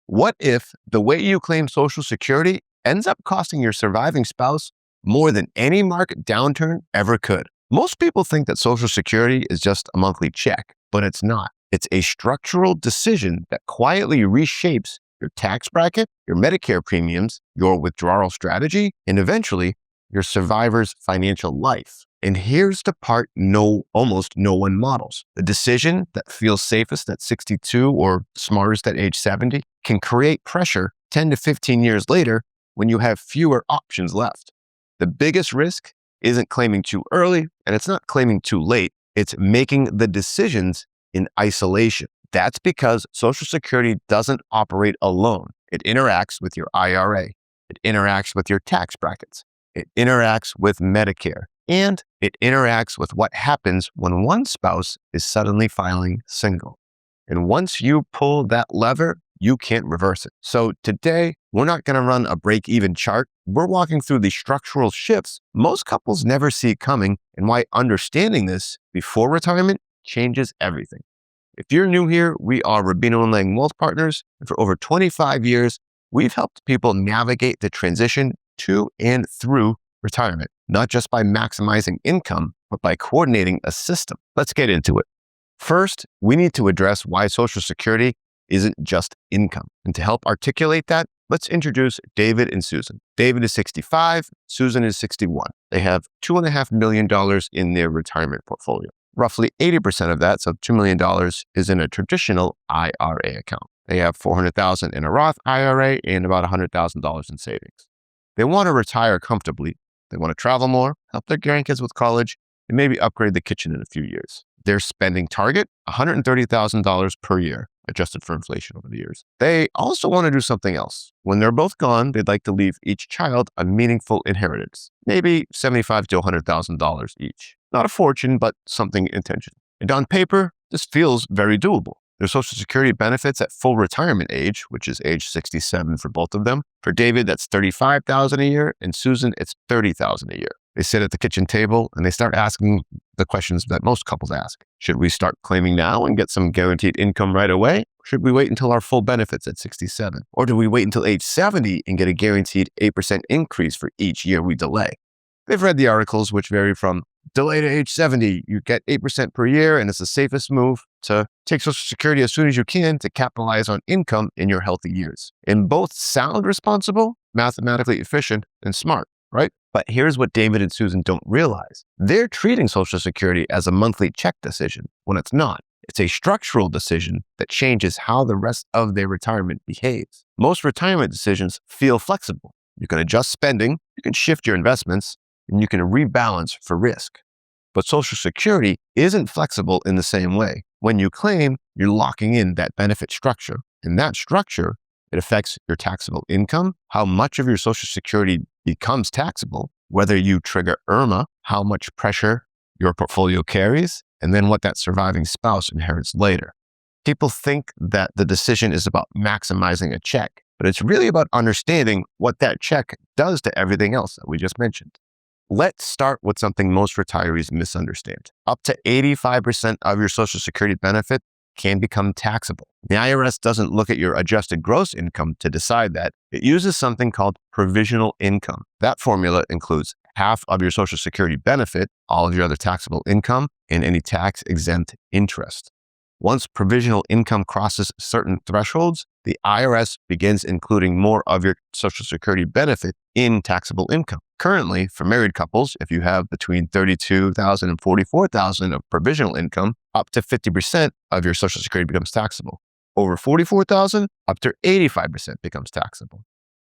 What if the way you claim Social Security ends up costing your surviving spouse more than any market downturn ever could? Most people think that Social Security is just a monthly check, but it's not. It's a structural decision that quietly reshapes your tax bracket, your Medicare premiums, your withdrawal strategy, and eventually your survivor's financial life. And here's the part almost no one models. The decision that feels safest at 62 or smartest at age 70 can create pressure 10 to 15 years later when you have fewer options left. The biggest risk isn't claiming too early, and it's not claiming too late. It's making the decisions in isolation. That's because Social Security doesn't operate alone. It interacts with your IRA. It interacts with your tax brackets. It interacts with Medicare. And it interacts with what happens when one spouse is suddenly filing single. And once you pull that lever, you can't reverse it. So today, we're not going to run a break-even chart. We're walking through the structural shifts most couples never see coming and why understanding this before retirement changes everything. If you're new here, we are Rubino and Lang Wealth Partners. And for over 25 years, we've helped people navigate the transition to and through retirement, not just by maximizing income, but by coordinating a system. Let's get into it. First, we need to address why Social Security isn't just income. And to help articulate that, let's introduce David and Susan. David is 65, Susan is 61. They have $2.5 million in their retirement portfolio. Roughly 80% of that, so $2 million, is in a traditional IRA account. They have $400,000 in a Roth IRA and about $100,000 in savings. They want to retire comfortably. They want to travel more, help their grandkids with college, and maybe upgrade the kitchen in a few years. Their spending target, $130,000 per year, adjusted for inflation over the years. They also want to do something else. When they're both gone, they'd like to leave each child a meaningful inheritance, maybe $75,000 to $100,000 each. Not a fortune, but something intentional. And on paper, this feels very doable. Their Social Security benefits at full retirement age, which is age 67 for both of them. For David, that's $35,000 a year, and Susan, it's $30,000 a year. They sit at the kitchen table and they start asking the questions that most couples ask. Should we start claiming now and get some guaranteed income right away? Should we wait until our full benefits at 67? Or do we wait until age 70 and get a guaranteed 8% increase for each year we delay? They've read the articles, which vary from delay to age 70, you get 8% per year, and it's the safest move to take Social Security as soon as you can to capitalize on income in your healthy years. And both sound responsible, mathematically efficient, and smart, right? But here's what David and Susan don't realize. They're treating Social Security as a monthly check decision when it's not. It's a structural decision that changes how the rest of their retirement behaves. Most retirement decisions feel flexible. You can adjust spending, you can shift your investments, and you can rebalance for risk. But Social Security isn't flexible in the same way. When you claim, you're locking in that benefit structure. And that structure, it affects your taxable income, how much of your Social Security becomes taxable, whether you trigger IRMA, how much pressure your portfolio carries, and then what that surviving spouse inherits later. People think that the decision is about maximizing a check, but it's really about understanding what that check does to everything else that we just mentioned. Let's start with something most retirees misunderstand. Up to 85% of your Social Security benefit can become taxable. The IRS doesn't look at your adjusted gross income to decide that. It uses something called provisional income. That formula includes half of your Social Security benefit, all of your other taxable income, and any tax-exempt interest. Once provisional income crosses certain thresholds, the IRS begins including more of your Social Security benefit in taxable income. Currently, for married couples, if you have between $32,000 and $44,000 of provisional income, up to 50% of your Social Security becomes taxable. Over $44,000, up to 85% becomes taxable.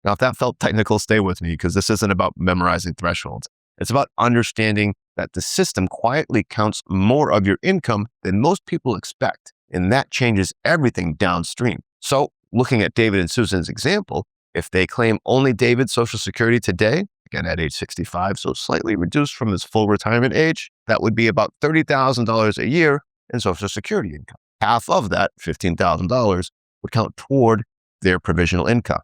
Now, if that felt technical, stay with me because this isn't about memorizing thresholds. It's about understanding that the system quietly counts more of your income than most people expect, and that changes everything downstream. So, looking at David and Susan's example, if they claim only David's Social Security today, again at age 65, so slightly reduced from his full retirement age, that would be about $30,000 a year in Social Security income. Half of that, $15,000, would count toward their provisional income.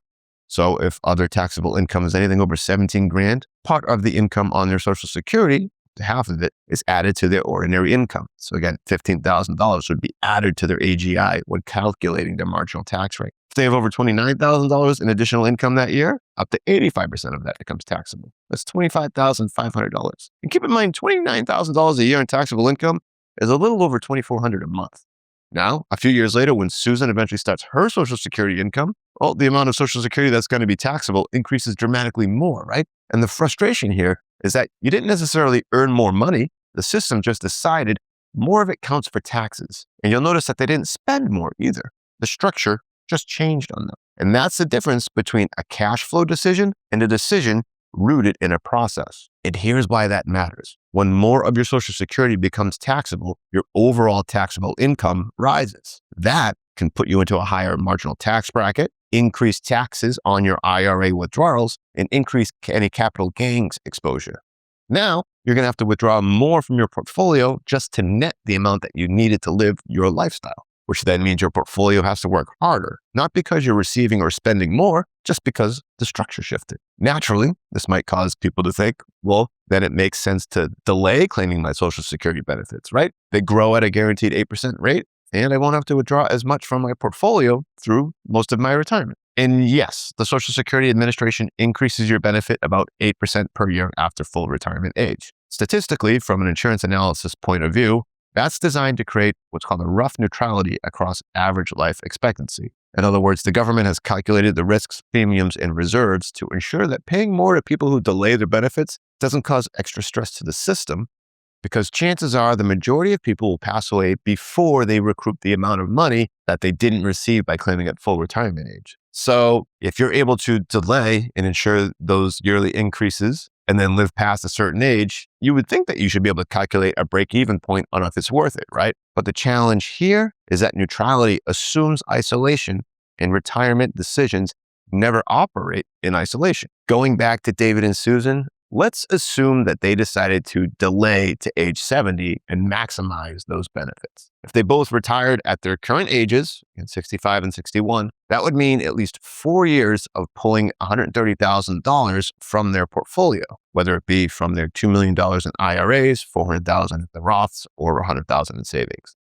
So if other taxable income is anything over 17 grand, part of the income on their Social Security half of it is added to their ordinary income. So again, $15,000 would be added to their AGI when calculating their marginal tax rate. If they have over $29,000 in additional income that year, up to 85% of that becomes taxable. That's $25,500. And keep in mind, $29,000 a year in taxable income is a little over $2,400 a month. Now, a few years later, when Susan eventually starts her Social Security income, well, the amount of Social Security that's going to be taxable increases dramatically more, right? And the frustration here is that you didn't necessarily earn more money. The system just decided more of it counts for taxes. And you'll notice that they didn't spend more either. The structure just changed on them. And that's the difference between a cash flow decision and a decision rooted in a process. And here's why that matters. When more of your Social Security becomes taxable, your overall taxable income rises. That can put you into a higher marginal tax bracket, increase taxes on your IRA withdrawals, and increase any capital gains exposure. Now, you're going to have to withdraw more from your portfolio just to net the amount that you needed to live your lifestyle, which then means your portfolio has to work harder, not because you're receiving or spending more, just because the structure shifted. Naturally, this might cause people to think, well, then it makes sense to delay claiming my Social Security benefits, right? They grow at a guaranteed 8% rate, and I won't have to withdraw as much from my portfolio through most of my retirement. And yes, the Social Security Administration increases your benefit about 8% per year after full retirement age. Statistically, from an insurance analysis point of view, that's designed to create what's called a rough neutrality across average life expectancy. In other words, the government has calculated the risks, premiums, and reserves to ensure that paying more to people who delay their benefits doesn't cause extra stress to the system, because chances are the majority of people will pass away before they recoup the amount of money that they didn't receive by claiming at full retirement age. So if you're able to delay and ensure those yearly increases and then live past a certain age, you would think that you should be able to calculate a break-even point on if it's worth it, right? But the challenge here is that neutrality assumes isolation, and retirement decisions never operate in isolation. Going back to David and Susan, let's assume that they decided to delay to age 70 and maximize those benefits. If they both retired at their current ages, 65 and 61, that would mean at least 4 years of pulling $130,000 from their portfolio, whether it be from their $2 million in IRAs, $400,000 in the Roths, or $100,000 in savings.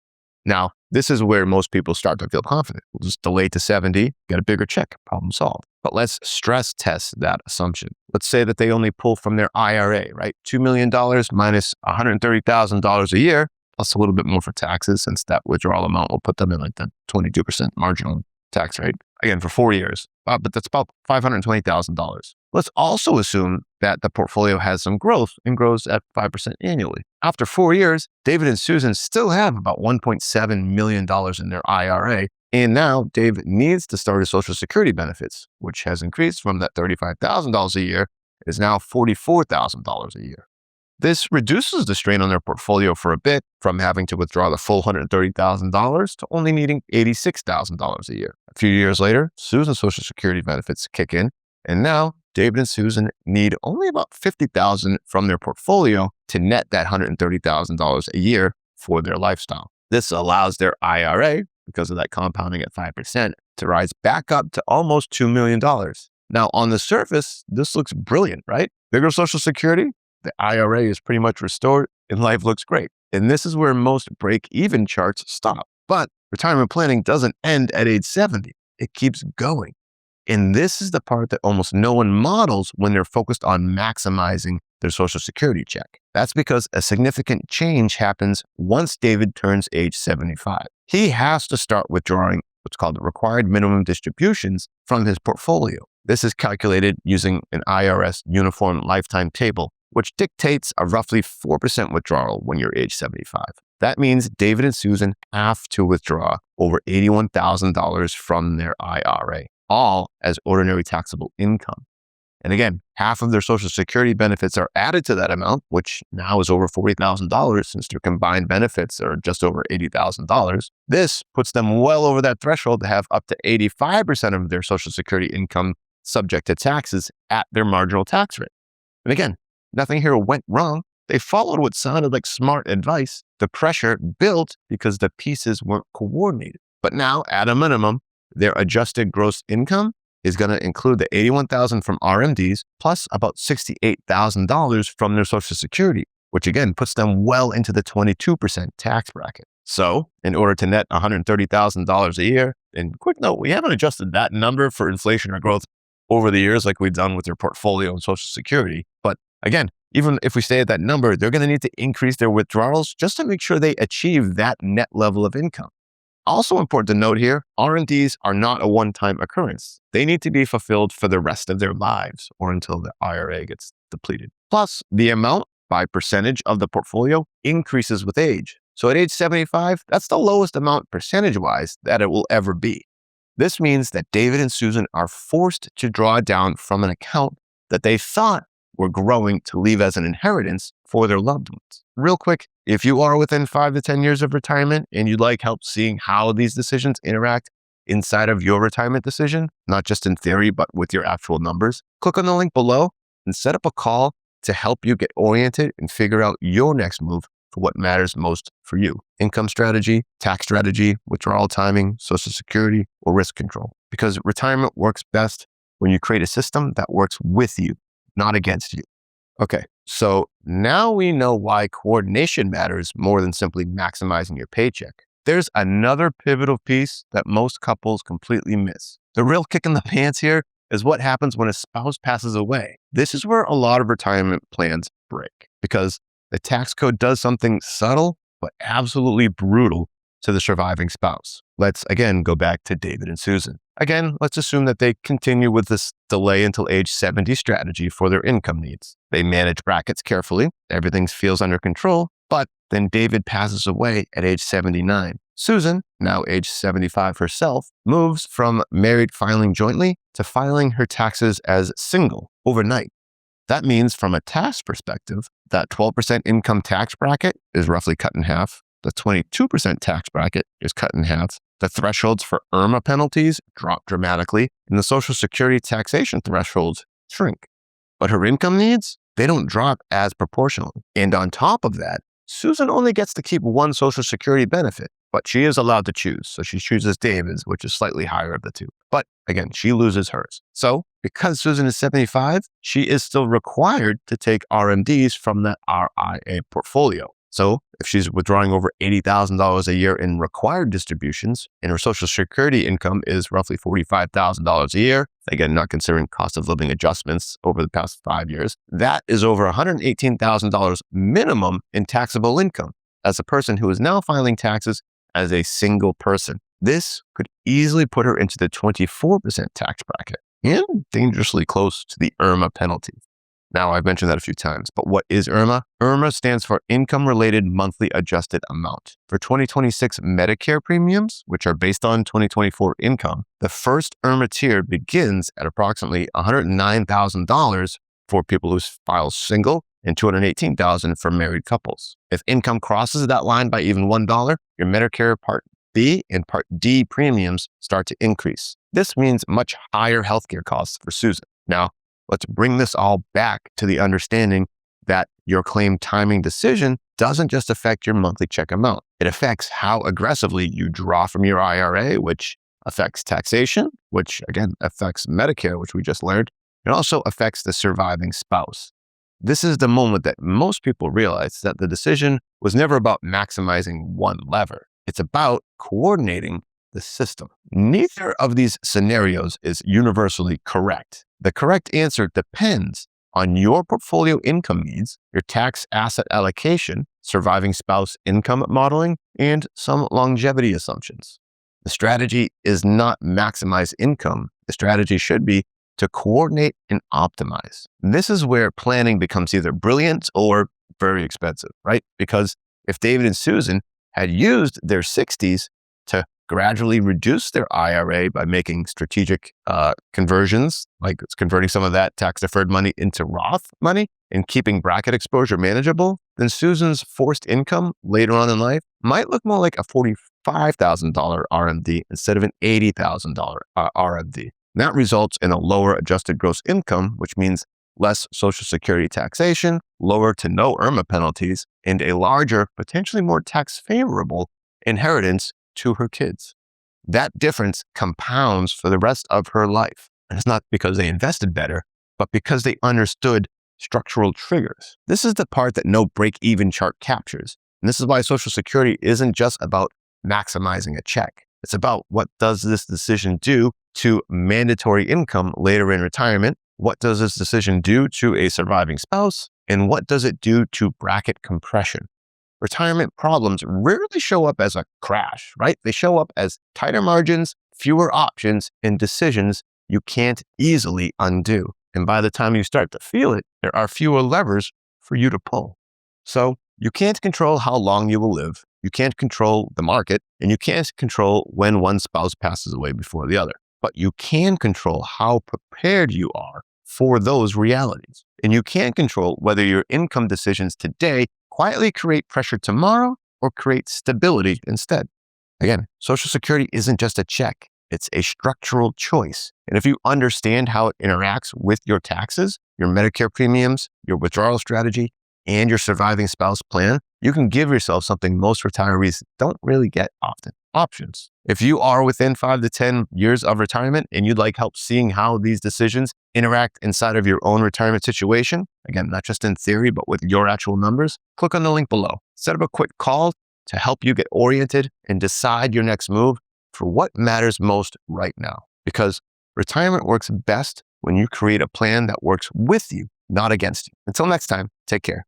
Now, this is where most people start to feel confident. We'll just delay to 70, get a bigger check, problem solved. But let's stress test that assumption. Let's say that they only pull from their IRA, right? $2 million minus $130,000 a year, plus a little bit more for taxes, since that withdrawal amount will put them in like the 22% marginal tax rate. Again, for 4 years, but that's about $520,000. Let's also assume that the portfolio has some growth and grows at 5% annually. After 4 years, David and Susan still have about $1.7 million in their IRA. And now Dave needs to start his Social Security benefits, which has increased from that $35,000 a year, is now $44,000 a year. This reduces the strain on their portfolio for a bit, from having to withdraw the full $130,000 to only needing $86,000 a year. A few years later, Susan's Social Security benefits kick in, and now David and Susan need only about $50,000 from their portfolio to net that $130,000 a year for their lifestyle. This allows their IRA, because of that compounding at 5%, to rise back up to almost $2 million. Now, on the surface, this looks brilliant, right? Bigger Social Security, the IRA is pretty much restored, and life looks great. And this is where most break-even charts stop. But retirement planning doesn't end at age 70. It keeps going. And this is the part that almost no one models when they're focused on maximizing their Social Security check. That's because a significant change happens once David turns age 75. He has to start withdrawing what's called the required minimum distributions from his portfolio. This is calculated using an IRS uniform lifetime table, which dictates a roughly 4% withdrawal when you're age 75. That means David and Susan have to withdraw over $81,000 from their IRA, all as ordinary taxable income. And again, half of their Social Security benefits are added to that amount, which now is over $40,000 since their combined benefits are just over $80,000. This puts them well over that threshold to have up to 85% of their Social Security income subject to taxes at their marginal tax rate. And again, nothing here went wrong. They followed what sounded like smart advice. The pressure built because the pieces weren't coordinated. But now, at a minimum, their adjusted gross income is going to include the $81,000 from RMDs plus about $68,000 from their Social Security. which again puts them well into the 22% tax bracket. So in order to net $130,000 a year, and quick note, we haven't adjusted that number for inflation or growth over the years like we've done with your portfolio and Social Security. But again, even if we stay at that number, they're going to need to increase their withdrawals just to make sure they achieve that net level of income. Also important to note here, R&Ds are not a one-time occurrence. They need to be fulfilled for the rest of their lives or until the IRA gets depleted. Plus, the amount by percentage of the portfolio increases with age. So at age 75, that's the lowest amount percentage-wise that it will ever be. This means that David and Susan are forced to draw down from an account that they thought were growing to leave as an inheritance for their loved ones. Real quick, if you are within 5 to 10 years of retirement and you'd like help seeing how these decisions interact inside of your retirement decision, not just in theory, but with your actual numbers, click on the link below and set up a call to help you get oriented and figure out your next move for what matters most for you. Income strategy, tax strategy, withdrawal timing, Social Security, or risk control. Because retirement works best when you create a system that works with you, not against you. Okay, so now we know why coordination matters more than simply maximizing your paycheck. There's another pivotal piece that most couples completely miss. The real kick in the pants here is what happens when a spouse passes away. This is where a lot of retirement plans break because the tax code does something subtle but absolutely brutal to the surviving spouse. Let's again go back to David and Susan. Again, let's assume that they continue with this delay until age 70 strategy for their income needs. They manage brackets carefully, everything feels under control, but then David passes away at age 79. Susan, now age 75 herself, moves from married filing jointly to filing her taxes as single overnight. That means from a tax perspective, that 12% income tax bracket is roughly cut in half. The 22% tax bracket is cut in half. The thresholds for IRMA penalties drop dramatically, and the Social Security taxation thresholds shrink. But her income needs, they don't drop as proportionally. And on top of that, Susan only gets to keep one Social Security benefit, but she is allowed to choose. So she chooses David's, which is slightly higher of the two. But again, she loses hers. So because Susan is 75, she is still required to take RMDs from that RIA portfolio. So if she's withdrawing over $80,000 a year in required distributions and her Social Security income is roughly $45,000 a year, again, not considering cost of living adjustments over the past 5 years, that is over $118,000 minimum in taxable income as a person who is now filing taxes as a single person. This could easily put her into the 24% tax bracket and dangerously close to the IRMA penalty. Now, I've mentioned that a few times, but what is IRMA? IRMA stands for Income-Related Monthly Adjusted Amount. For 2026 Medicare premiums, which are based on 2024 income, the first IRMA tier begins at approximately $109,000 for people who file single and $218,000 for married couples. If income crosses that line by even $1, your Medicare Part B and Part D premiums start to increase. This means much higher healthcare costs for Susan. Now, let's bring this all back to the understanding that your claim timing decision doesn't just affect your monthly check amount. It affects how aggressively you draw from your IRA, which affects taxation, which again affects Medicare, which we just learned. It also affects the surviving spouse. This is the moment that most people realize that the decision was never about maximizing one lever. It's about coordinating the system. Neither of these scenarios is universally correct. The correct answer depends on your portfolio income needs, your tax asset allocation, surviving spouse income modeling, and some longevity assumptions. The strategy is not maximize income. The strategy should be to coordinate and optimize. This is where planning becomes either brilliant or very expensive, right? Because if David and Susan had used their 60s to gradually reduce their IRA by making strategic conversions, like it's converting some of that tax-deferred money into Roth money and keeping bracket exposure manageable, then Susan's forced income later on in life might look more like a $45,000 RMD instead of an $80,000 RMD. That results in a lower adjusted gross income, which means less Social Security taxation, lower to no IRMA penalties, and a larger, potentially more tax-favorable inheritance to her kids. That difference compounds for the rest of her life. And it's not because they invested better, but because they understood structural triggers. This is the part that no break-even chart captures. And this is why Social Security isn't just about maximizing a check. It's about what does this decision do to mandatory income later in retirement? What does this decision do to a surviving spouse? And what does it do to bracket compression? Retirement problems rarely show up as a crash, right? They show up as tighter margins, fewer options, and decisions you can't easily undo. And by the time you start to feel it, there are fewer levers for you to pull. So you can't control how long you will live. You can't control the market, and you can't control when one spouse passes away before the other. But you can control how prepared you are for those realities. And you can control whether your income decisions today quietly create pressure tomorrow or create stability instead. Again, Social Security isn't just a check. It's a structural choice. And if you understand how it interacts with your taxes, your Medicare premiums, your withdrawal strategy, and your surviving spouse plan, you can give yourself something most retirees don't really get often: options. If you are within 5 to 10 years of retirement and you'd like help seeing how these decisions interact inside of your own retirement situation, again, not just in theory, but with your actual numbers, click on the link below. Set up a quick call to help you get oriented and decide your next move for what matters most right now. Because retirement works best when you create a plan that works with you, not against you. Until next time, take care.